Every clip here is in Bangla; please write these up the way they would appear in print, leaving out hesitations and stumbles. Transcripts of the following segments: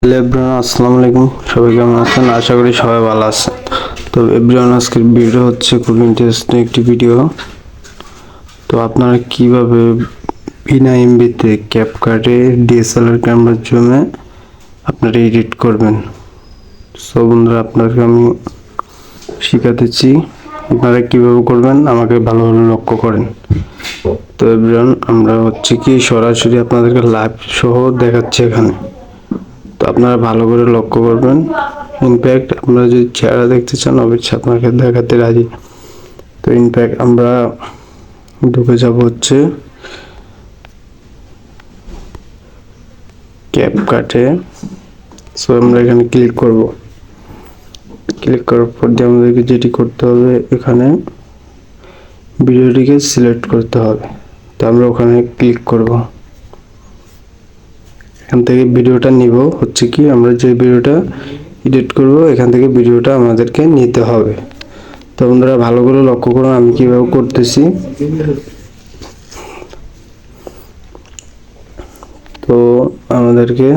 হ্যালো এভরিওয়ান, আসসালামু আলাইকুম। সবাই কেমন আছেন? আশা করি সবাই ভালো আছেন। তো এভরিওয়ান, আজকের ভিডিও হচ্ছে খুব ইন্টারেস্টিং একটি ভিডিও। তো আপনারা কিভাবে বিনা এমবিতে ক্যাপকাটে ডিএসএলআর ক্যামেরার জন্য আপনারা এডিট করবেন। সো বন্ধুরা, আপনাদেরকে আমি শিখাতেছি আপনারা কিভাবে করবেন, আমাকে ভালোভাবে লক্ষ্য করেন। তো এভরিওয়ান, আমরা হচ্ছে কি সরাসরি আপনাদেরকে লাইভ সহ দেখাচ্ছি এখানে। তো আপনারা ভালো করে লক্ষ্য করবেন। ইনফ্যাক্ট আপনারা যদি চেহারা দেখতে চান অবশ্যই আপনাকে দেখাতে রাজি। তো ইনফ্যাক্ট আমরা ঢুকে যাব হচ্ছে ক্যাপকাটে। সো আমরা এখানে ক্লিক করব। ক্লিক করার পর দিয়ে আমাদেরকে যেটি করতে হবে, এখানে ভিডিওটিকে সিলেক্ট করতে হবে। তো আমরা ওখানে ক্লিক করব। এখান থেকে ভিডিওটা নিব, হচ্ছে কি আমরা যে ভিডিওটা এডিট করব এখান থেকে ভিডিওটা আমাদেরকে নিতে হবে। তো বন্ধুরা, ভালো করে লক্ষ্য করুন আমি কিভাবে করতেছি। তো আমাদেরকে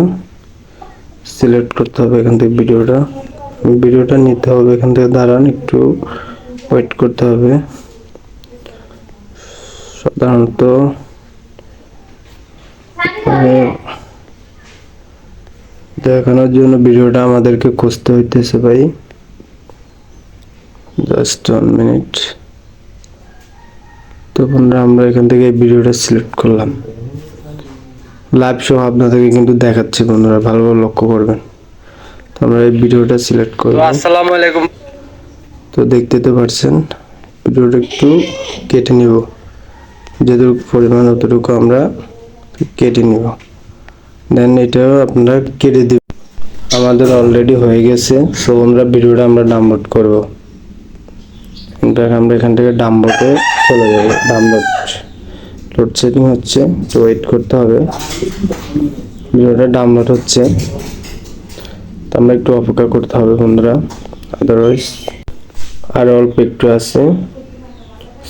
সিলেক্ট করতে হবে এখান থেকে ভিডিওটা নিতে হবে। এখান থেকে দাঁড়ান, একটু ওয়েট করতে হবে। সাধারণত দেখানোর জন্য ভিডিওটা আমাদেরকে খুঁজতে হইতেছে ভাই। Just 1 minute. তো বন্ধুরা, আমরা এখান থেকে ভিডিওটা সিলেক্ট করলাম। লাইভ শো আপনাদেরকে কিন্তু দেখাচ্ছি বন্ধুরা, ভালোভাবে লক্ষ্য করবেন। তো আমরা এই ভিডিওটা সিলেক্ট করব। আসসালামু আলাইকুম। তো দেখতে তো পাচ্ছেন, ভিডিওটা একটু কেটে নিব, যতটুকু পরিমাণ অতটুকু আমরা কেটে নিব। দেন এটাও আপনারা কেটে দিব। আমাদের অলরেডি হয়ে গেছে। সো আমরা ভিডিওটা আমরা ডাউনলোড করব। আমরা এখান থেকে ডাউনলোডে চলে যাব। ডাউনলোড সেটিং হচ্ছে, তো ওয়েট করতে হবে। ভিডিওটা ডাউনলোড হচ্ছে, তো আমরা একটু অপেক্ষা করতে হবে বন্ধুরা, আদারওয়াইজ আর অল্প একটু আছে।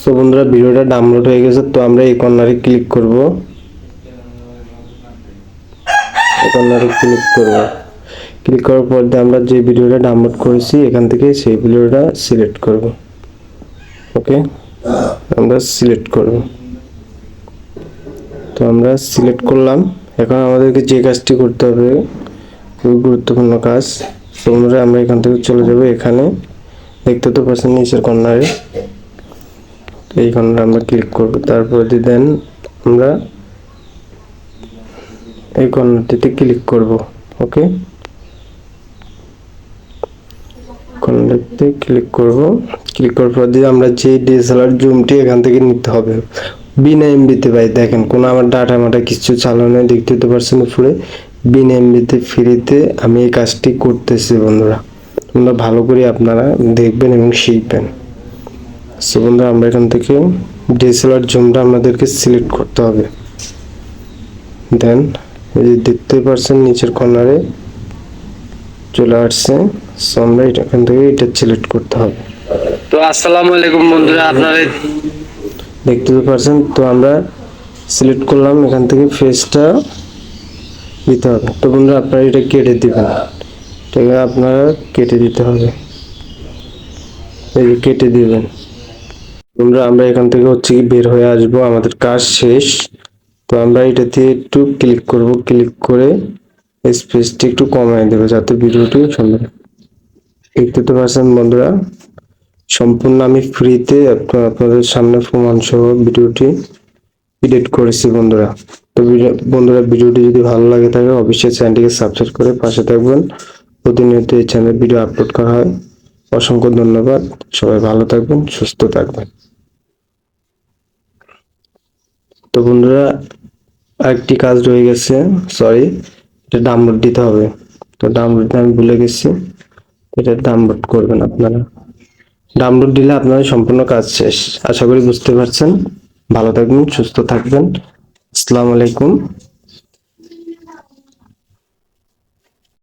সো বন্ধুরা, ভিডিওটা ডাউনলোড হয়ে গেছে। তো আমরা এই কর্নারে ক্লিক করব। ক্লিক করার পর আমরা যে ভিডিওটা ডাউনলোড করেছি এখান থেকে সেই ভিডিওটা সিলেক্ট করব। ওকে, আমরা সিলেক্ট করব। তো আমরা সিলেক্ট করলাম। এখন আমাদেরকে যে কাজটি করতে হবে, খুব গুরুত্বপূর্ণ কাজ। তো আমরা এখান থেকে চলে যাব। এখানে দেখতে তো পাচ্ছেন নিচের কর্নারে, এই কর্নারে আমরা ক্লিক করব। তারপর দেন আমরা এই কর্নারটিতে ক্লিক করব। ওকে, কর্নারটিতে ক্লিক করব। ক্লিক করার পর দিয়ে আমরা যে ডিএসএলআর জুমটি এখান থেকে নিতে হবে বিনা এমবিতে। ভাই দেখেন, কোনো আমার ডাটা মাটা কিছু চালানো নেই, দেখতে তো পারছেন উপরে বিনা এমবিতে ফ্রিতে আমি এই কাজটি করতেছি বন্ধুরা। তোমরা ভালো করে আপনারা দেখবেন এবং শিখবেন। সো বন্ধুরা, আমরা এখান থেকে ডিএসএলআর জুমটা আমাদেরকে সিলেক্ট করতে হবে। দেন এই যে দেখতে পাচ্ছেন নিচের কর্নারে চলে আসছে। সো আমরা এখান থেকে এটা সিলেক্ট করতে হবে। তো আসসালামু আলাইকুম বন্ধুরা, আপনারা দেখতে পাচ্ছেন। তো আমরা সিলেক্ট করলাম, এখান থেকে ফেসটা দিতে হবে। তো বন্ধুরা, আপনারা এটা কেটে দিবেন। ঠিক আছে, আপনারা কেটে দিতে হবে, এই যে কেটে দিবেন। বন্ধুরা, আমরা এখান থেকে হচ্ছে কি বের হয়ে আসবো, আমাদের কাজ শেষ। তো আমরা এটাতে একটু ক্লিক করব। ক্লিক করে স্পেসটি একটু কমায় দেবো যাতে ভিডিওটি সুন্দর। দেখতে তো পাচ্ছেন বন্ধুরা, সম্পূর্ণ আমি ফ্রিতে আপনাদের সামনে প্রমাণ সহ ভিডিওটি এডিট করেছি বন্ধুরা। তো বন্ধুরা, ভিডিওটি যদি ভালো লাগে থাকে অবশ্যই চ্যানেলটিকে সাবস্ক্রাইব করে পাশে থাকবেন। প্রতিনিয়ত এই চ্যানেলে ভিডিও আপলোড করা হয়। অসংখ্য ধন্যবাদ। সবাই ভালো থাকবেন, সুস্থ থাকবেন। তো বন্ধুরা, আরেকটি কাজ রয়ে গেছে, সরি, এটা ডাউনলোড দিতে হবে। তো ডাউনলোডটা আমি ভুলে গেছি, এটা ডাউনলোড করবেন আপনারা। ডাউনলোড দিলে আপনারা সম্পূর্ণ কাজ শেষ। আশা করি বুঝতে পারছেন। ভালো থাকবেন, সুস্থ থাকবেন। আসসালামু আলাইকুম।